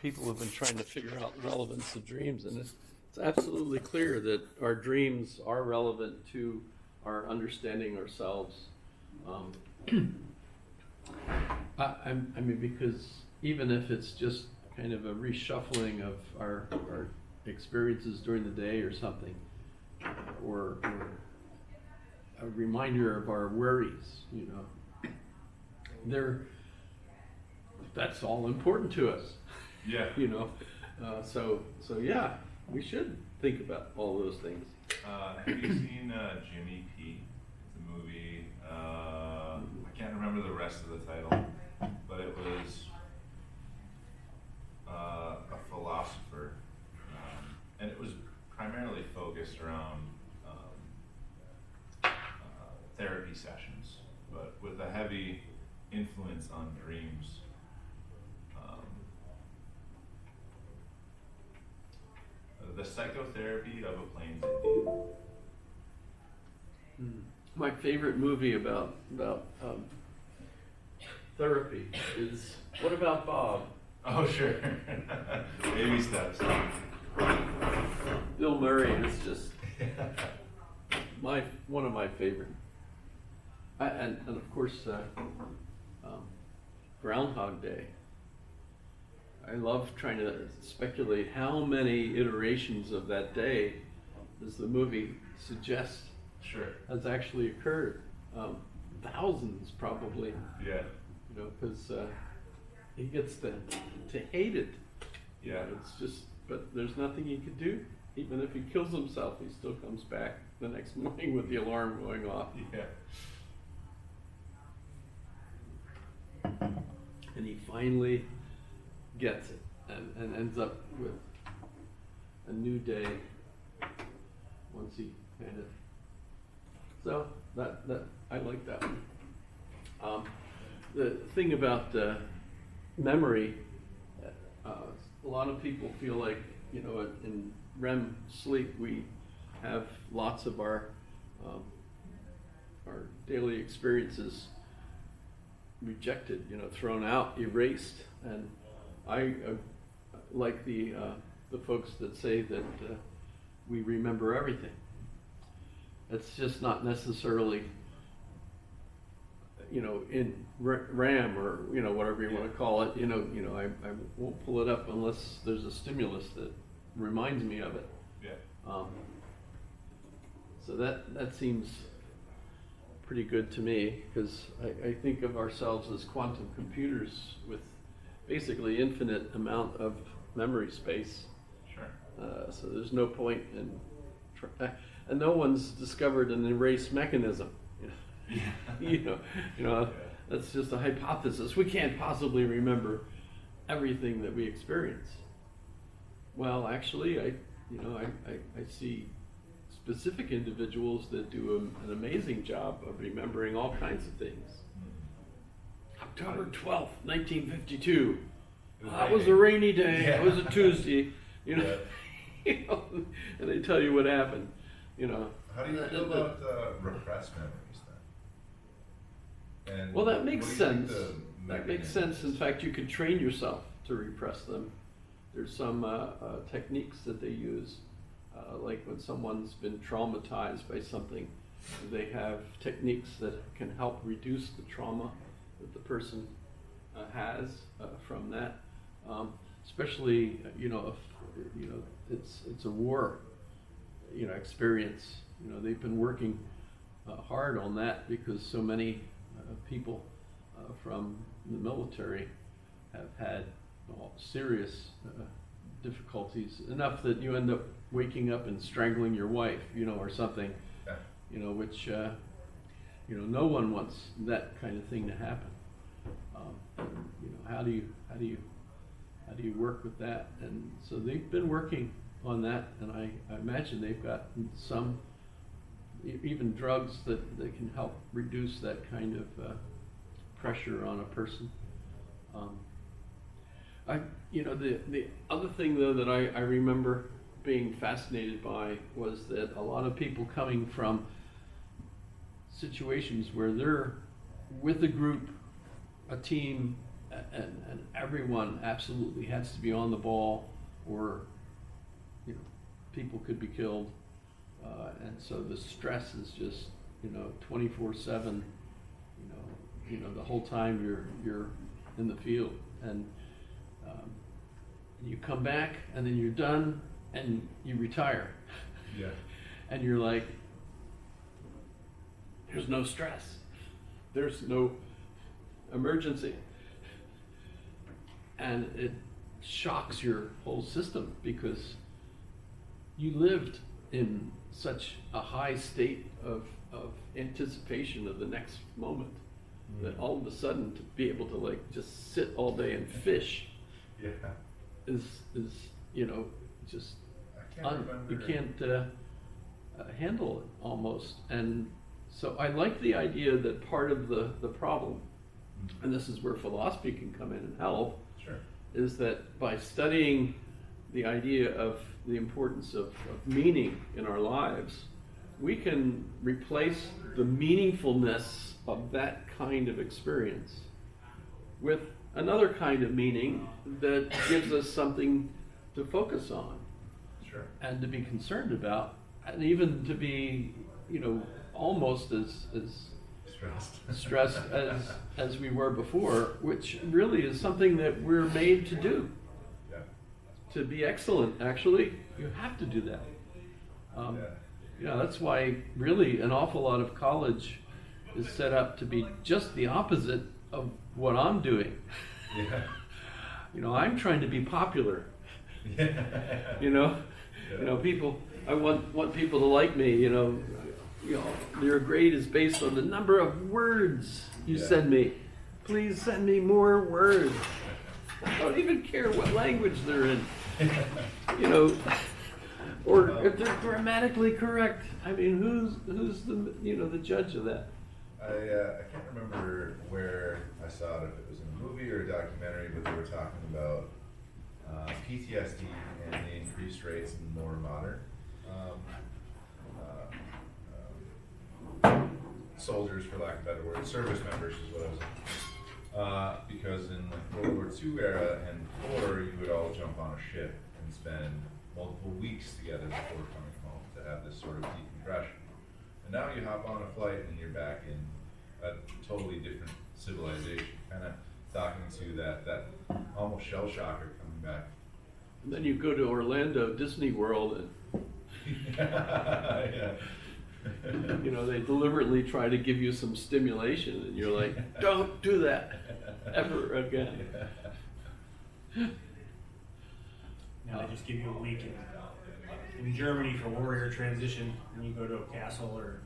people have been trying to figure out the relevance of dreams, and it's absolutely clear that our dreams are relevant to our understanding ourselves. I mean, because even if it's just kind of a reshuffling of our experiences during the day or something, or a reminder of our worries, you know, that's all important to us. Yeah. You know, so yeah, we should think about all those things. Have you seen Jimmy P? It's a movie. I can't remember the rest of the title, but it was a philosopher, and it was primarily focused around therapy sessions, but with a heavy influence on dreams. The Psychotherapy of a Plains Indian. My favorite movie about therapy is What About Bob? Oh, sure. Baby steps. Bill Murray is just one of my favorite. And of course, Groundhog Day. I love trying to speculate how many iterations of that day does the movie suggest Sure. has actually occurred. Thousands, probably. Yeah. You know, because he gets to hate it. Yeah. It's just, but there's nothing he could do. Even if he kills himself, he still comes back the next morning with the alarm going off. Yeah. And he finally gets it and ends up with a new day once he kind of. So that I like that one. The thing about memory, a lot of people feel like, you know, in REM sleep we have lots of our daily experiences rejected, you know, thrown out, erased, and I like the folks that say that we remember everything. It's just not necessarily, you know, in RAM or, you know, whatever you want to call it. You know, I won't pull it up unless there's a stimulus that reminds me of it. Yeah. So that seems pretty good to me, because I think of ourselves as quantum computers with basically infinite amount of memory space. Sure. So there's no point in, and no one's discovered an erase mechanism. Yeah. you know, Yeah. that's just a hypothesis. We can't possibly remember everything that we experience. Well, actually, I see specific individuals that do an amazing job of remembering all kinds of things. October 12th, 1952. That was a rainy day. Yeah. It was a Tuesday. You know, Yeah. you know, and they tell you what happened. You know. How do you feel about repressed memories then? And Well, that makes what do you think sense. the That makes mechanism sense. In is? fact, you can train yourself to repress them. There's some techniques that they use, like when someone's been traumatized by something, they have techniques that can help reduce the trauma that the person has from that. Especially, you know, if you know it's a war, you know, experience. You know, they've been working hard on that because so many people from the military have had serious difficulties, enough that you end up waking up and strangling your wife, you know, or something, Yeah. you know, which you know, no one wants that kind of thing to happen. You know, how do you work with that? And so they've been working on that, and I imagine they've got some even drugs that can help reduce that kind of pressure on a person. You know, the other thing though that I remember being fascinated by was that a lot of people coming from situations where they're with a group, a team, and everyone absolutely has to be on the ball, or people could be killed, and so the stress is just 24/7. The whole time you're in the field, and you come back, and then you're done, and you retire. Yeah. And you're like, there's no stress, there's no emergency, and it shocks your whole system because you lived in such a high state of anticipation of the next moment, that all of a sudden to be able to like just sit all day and fish Yeah. is just I can't remember. you can't handle it almost. And so I like the idea that part of the problem, and this is where philosophy can come in and help, Sure. is that by studying the idea of the importance of meaning in our lives, we can replace the meaningfulness of that kind of experience with another kind of meaning that gives us something to focus on Sure. and to be concerned about, and even to be, almost as stressed as we were before, which really is something that we're made to do. Yeah. To be excellent, actually, you have to do that. That's why really an awful lot of college is set up to be just the opposite of what I'm doing. Yeah. I'm trying to be popular. People, I want people to like me, your grade is based on the number of words you Yeah. send me. Please send me more words. I don't even care what language they're in, or if they're grammatically correct. I mean, who's the judge of that? I can't remember where I saw it, if it was in a movie or a documentary, but they were talking about PTSD and the increased rates in more modern soldiers, for lack of a better word, service members is what I was because in the World War II era and before, you would all jump on a ship and spend multiple weeks together before coming home to have this sort of decompression. And now you hop on a flight and you're back in a totally different civilization, kind of talking to that almost shell shocker coming back. And then you go to Orlando Disney World, and Yeah. they deliberately try to give you some stimulation, and you're like, don't do that ever again. Now they just give you a week in Germany for warrior transition, and you go to a castle or,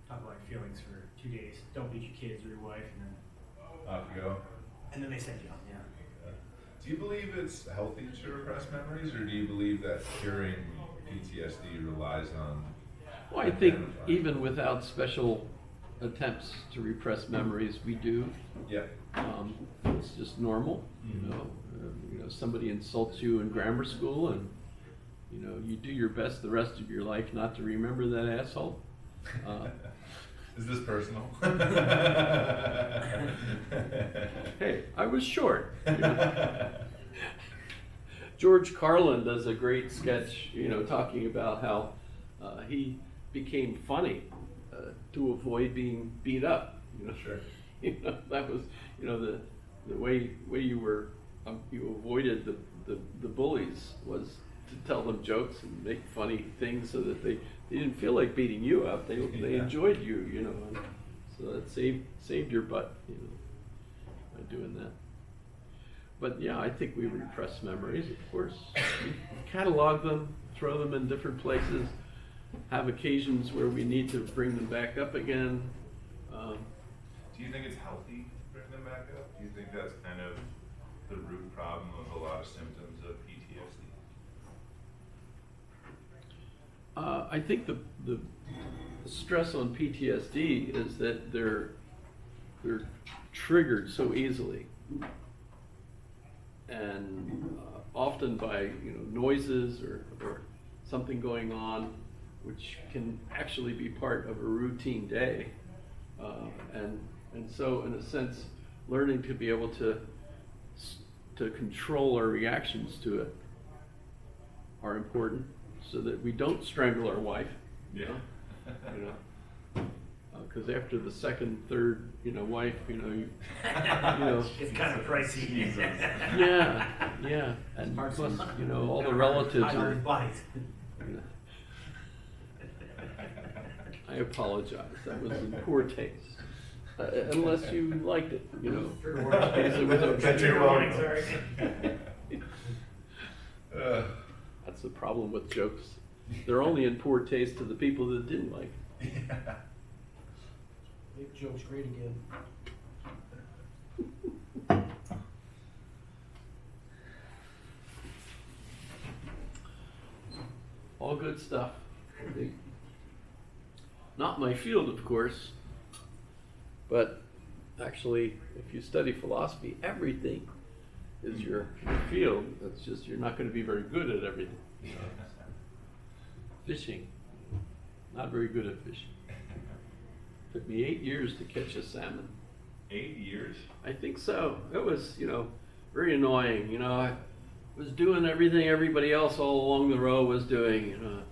talk about your feelings for 2 days. Don't beat your kids or your wife, Off you go. and then they send you on. Do you believe it's healthy to repress memories, or do you believe that curing PTSD relies on? Well, I think even without special attempts to repress memories, we do. Yeah. It's just normal, somebody insults you in grammar school, and you do your best the rest of your life not to remember that asshole. Is this personal? Hey, I was short. George Carlin does a great sketch, talking about how he became funny to avoid being beat up. Sure. That was, the way you were, you avoided the bullies was to tell them jokes and make funny things so that they didn't feel like beating you up. They Yeah. enjoyed you, and so that saved your butt, by doing that. But yeah, I think we repress memories, of course. We catalog them, throw them in different places, have occasions where we need to bring them back up again. Do you think it's healthy to bring them back up? Do you think that's kind of the root problem of a lot of symptoms of PTSD? I think the stress on PTSD is that they're triggered so easily, and often by noises or something going on, which can actually be part of a routine day, and so in a sense learning to be able to control our reactions to it are important, so that we don't strangle our wife. Yeah. You know, because after the second, third, wife, you know, It's kind of pricey. Jesus. yeah, and Hard plus, to- all the relatives Hide are. those bodies. you know. I apologize. That was in poor taste. Unless you liked it, Trigger warning. Because it was okay. Trigger warning, sorry. That's the problem with jokes. They're only in poor taste to the people that didn't like it. Make jokes great again. All good stuff. Not my field, of course, but actually, if you study philosophy, everything is your field. It's just you're not going to be very good at everything. Fishing, not very good at fishing. Took me 8 years to catch a salmon. 8 years? I think so. It was, very annoying. I was doing everything everybody else all along the row was doing, and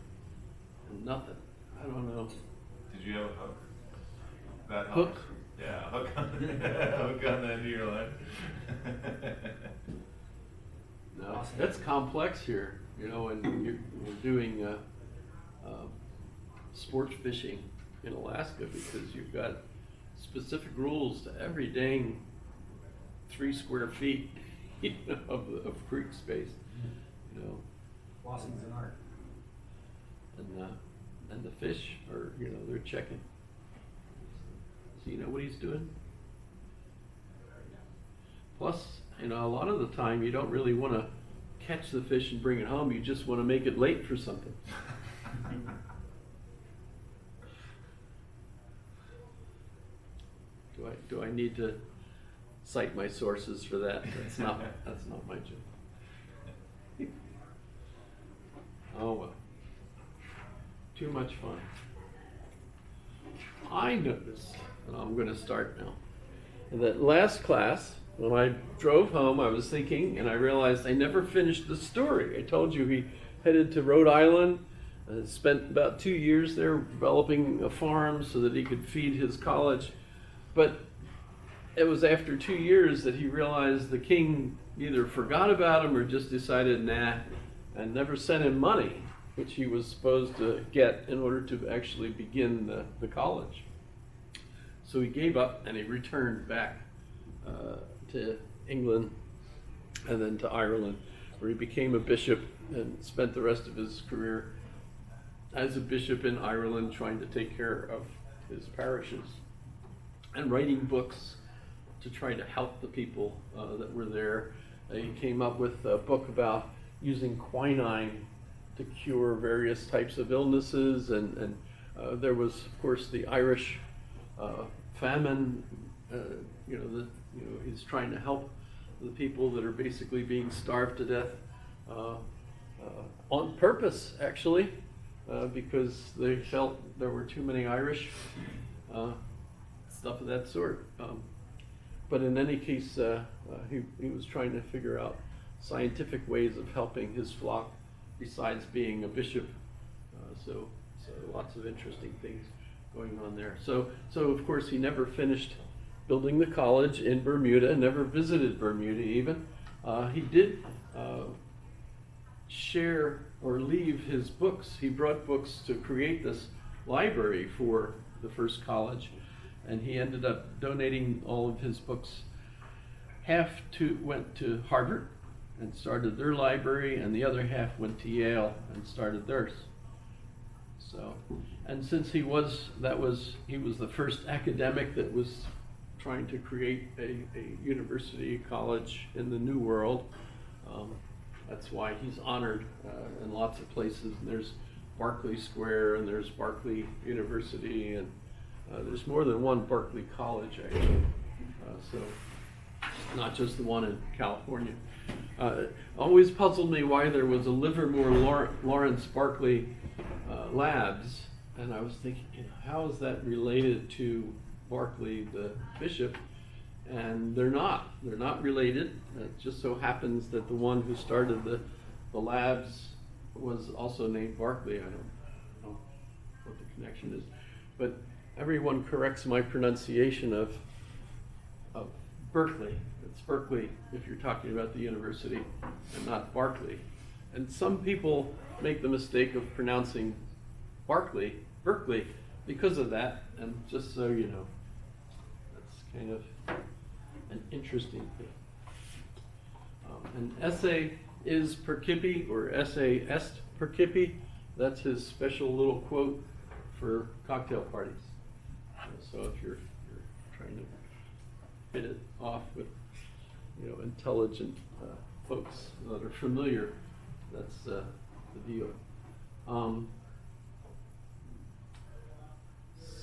nothing. I don't know. Did you have a hook? That Hook? helps. Yeah, hook on, hook on the end of your line. No, Awesome. that's complex here, and you're doing sport fishing in Alaska because you've got specific rules to every dang 3 square feet of creek space, Flossing's an art. and the fish are, they're checking. So you know what he's doing? Plus, a lot of the time you don't really want to catch the fish and bring it home. You just want to make it late for something. Do I need to cite my sources for that? That's not my job. Oh well. Too much fun. I noticed, and I'm going to start now, that last class, when I drove home, I was thinking, and I realized I never finished the story. I told you he headed to Rhode Island, spent about 2 years there developing a farm so that he could feed his college. But it was after 2 years that he realized the king either forgot about him or just decided, nah, and never sent him money, which he was supposed to get in order to actually begin the college. So he gave up and he returned back to England and then to Ireland, where he became a bishop and spent the rest of his career as a bishop in Ireland, trying to take care of his parishes and writing books to try to help the people that were there. He came up with a book about using quinine to cure various types of illnesses, and there was, of course, the Irish famine. He's trying to help the people that are basically being starved to death on purpose, actually, because they felt there were too many Irish, stuff of that sort. But in any case, he was trying to figure out scientific ways of helping his flock besides being a bishop. So lots of interesting things going on there. So of course he never finished building the college in Bermuda, never visited Bermuda even. He did share or leave his books. He brought books to create this library for the first college, and he ended up donating all of his books. Half went to Harvard and started their library, and the other half went to Yale and started theirs. So, and since he was the first academic that was trying to create a university college in the New World, that's why he's honored in lots of places. And there's Berkeley Square, and there's Berkeley University, and there's more than one Berkeley College actually. So not just the one in California. Always puzzled me why there was a Livermore Lawrence Berkeley Labs, and I was thinking, how is that related to Berkeley, the bishop? And they're not related. It just so happens that the one who started the labs was also named Barclay. I don't know what the connection is, but everyone corrects my pronunciation of Berkeley. It's Berkeley if you're talking about the university, and not Barclay. And some people make the mistake of pronouncing Berkeley, because of that. And just so you know, that's kind of an interesting thing. And essay is Percipi, or essay est Percipi. That's his special little quote for cocktail parties. So if you're trying to hit it off with, intelligent folks that are familiar, that's the deal.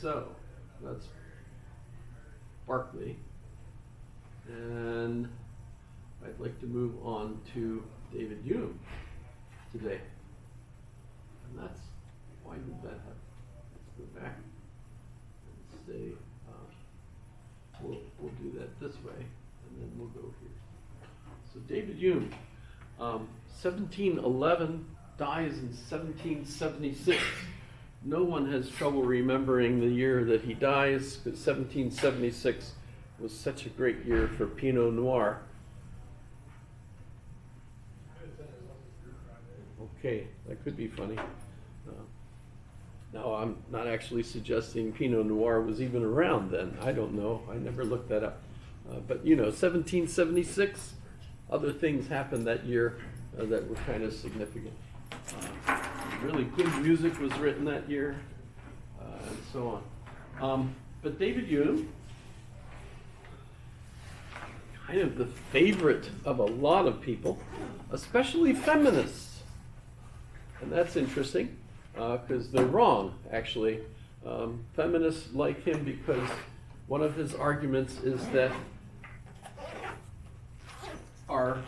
So that's Barclay, and I'd like to move on to David Hume today, and that's why did that happen? Let's go back and say we'll do that this way, and then we'll go here. So David Hume, 1711, dies in 1776. No one has trouble remembering the year that he dies, because 1776 was such a great year for Pinot Noir. Okay, that could be funny. No, I'm not actually suggesting Pinot Noir was even around then. I don't know. I never looked that up. But 1776, other things happened that year that were kind of significant. Really good music was written that year, and so on. But David Hume, kind of the favorite of a lot of people, especially feminists. And that's interesting, because they're wrong, actually. Feminists like him because one of his arguments is that our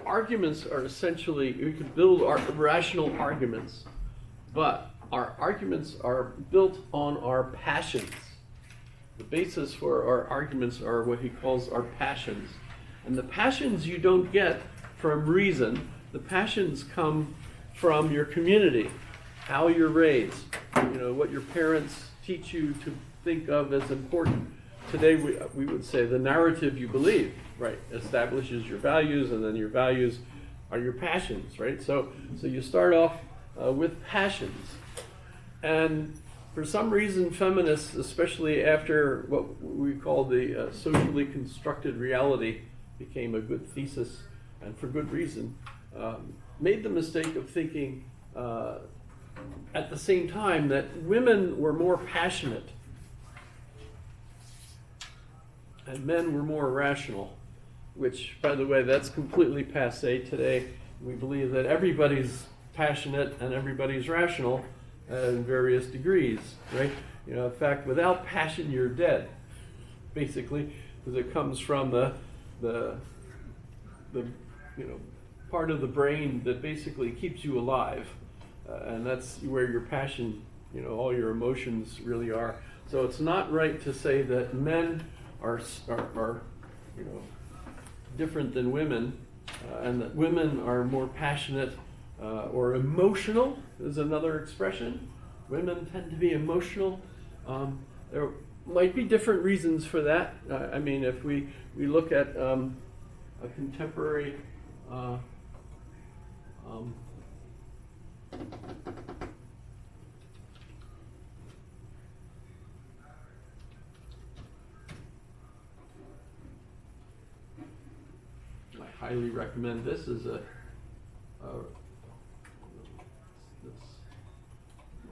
arguments are essentially, we could build our rational arguments, but our arguments are built on our passions. The basis for our arguments are what he calls our passions. And the passions you don't get from reason. The passions come from your community, how you're raised, what your parents teach you to think of as important. Today we would say the narrative you believe, right, establishes your values, and then your values are your passions, right? So you start off with passions. And for some reason, feminists, especially after what we call the socially constructed reality became a good thesis, and for good reason, made the mistake of thinking at the same time that women were more passionate and men were more rational, which, by the way, that's completely passé today. We believe that everybody's passionate and everybody's rational in various degrees, right? In fact, without passion, you're dead, basically, because it comes from the part of the brain that basically keeps you alive, and that's where your passion, all your emotions really are. So it's not right to say that men are different than women, and that women are more passionate or emotional is another expression. Women tend to be emotional. There might be different reasons for that. If we look at a contemporary I highly recommend this as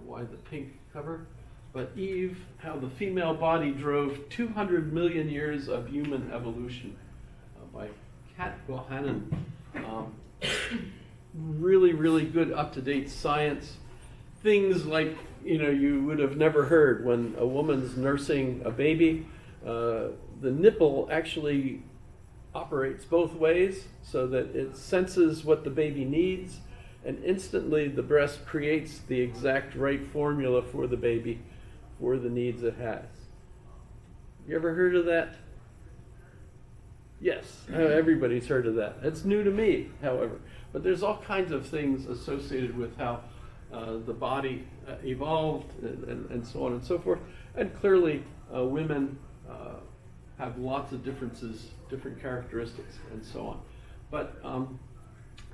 why the pink cover, but Eve, how the female body drove 200 million years of human evolution, by Kat Bohannon. Really, really good up-to-date science. Things like, you would have never heard when a woman's nursing a baby. The nipple actually operates both ways so that it senses what the baby needs, and instantly the breast creates the exact right formula for the baby for the needs it has. You ever heard of that? Yes, everybody's heard of that. It's new to me, however. But there's all kinds of things associated with how the body evolved and so on and so forth. And clearly, women have lots of differences, different characteristics, and so on. But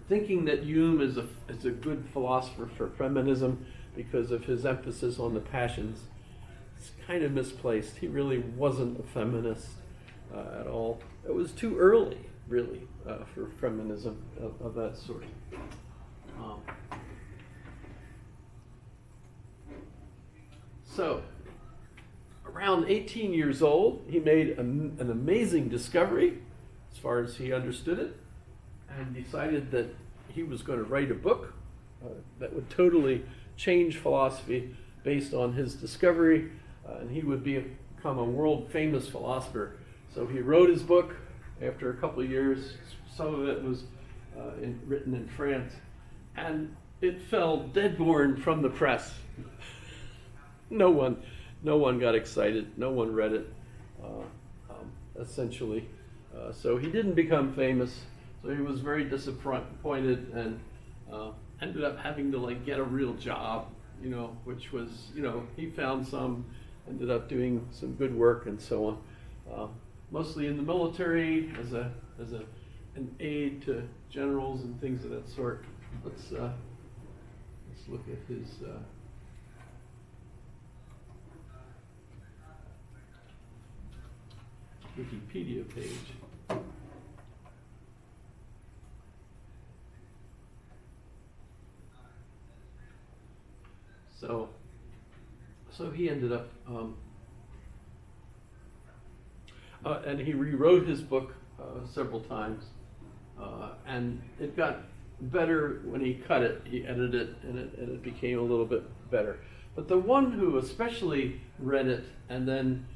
thinking that Hume is a good philosopher for feminism because of his emphasis on the passions, it's kind of misplaced. He really wasn't a feminist at all. It was too early, really, for feminism of that sort. So, around 18 years old, he made an amazing discovery, as far as he understood it, and decided that he was going to write a book that would totally change philosophy based on his discovery, and he would become a world famous philosopher. So he wrote his book after a couple of years. Some of it was written in France, and it fell deadborn from the press. No one got excited. No one read it, essentially. So he didn't become famous. So he was very disappointed and ended up having to get a real job, which was, he found some, ended up doing some good work and so on. Mostly in the military as an aide to generals and things of that sort. Let's look at his. Wikipedia page. So he ended up, and he rewrote his book several times, and it got better when he cut it. He edited it, and it became a little bit better. But the one who especially read it and then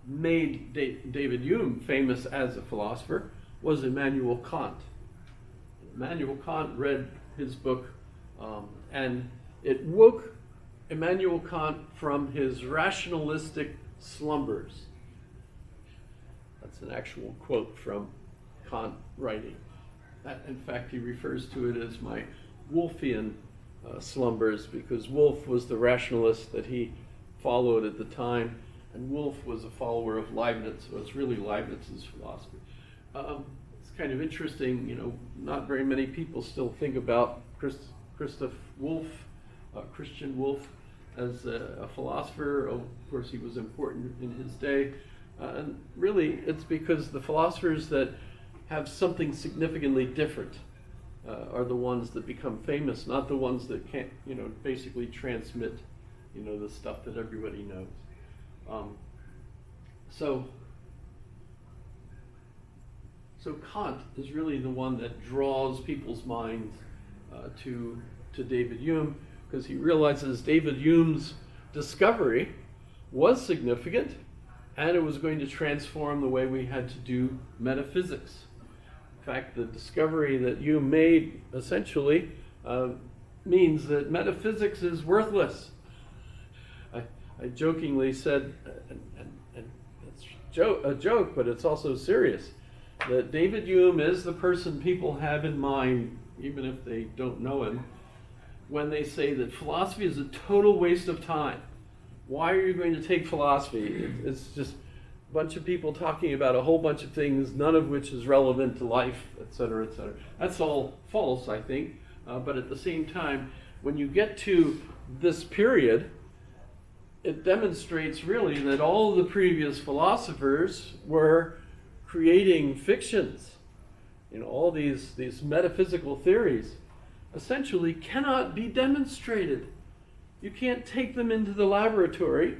made David Hume famous as a philosopher was Immanuel Kant. Immanuel Kant read his book, and it woke Immanuel Kant from his rationalistic slumbers. That's an actual quote from Kant writing. In fact, he refers to it as my Wolffian slumbers, because Wolff was the rationalist that he followed at the time, and Wolff was a follower of Leibniz, so it's really Leibniz's philosophy. It's kind of interesting, not very many people still think about Christian Wolff, as a philosopher. Of course, he was important in his day. And really, it's because the philosophers that have something significantly different are the ones that become famous, not the ones that can't, basically transmit, the stuff that everybody knows. So Kant is really the one that draws people's minds to David Hume, because he realizes David Hume's discovery was significant, and it was going to transform the way we had to do metaphysics. In fact, the discovery that Hume made essentially means that metaphysics is worthless. I jokingly said, and it's a joke, but it's also serious, that David Hume is the person people have in mind, even if they don't know him, when they say that philosophy is a total waste of time. Why are you going to take philosophy? It's just a bunch of people talking about a whole bunch of things, none of which is relevant to life, etc., etc. That's all false, I think. But at the same time, when you get to this period, it demonstrates really that all of the previous philosophers were creating fictions. All these metaphysical theories essentially cannot be demonstrated. You can't take them into the laboratory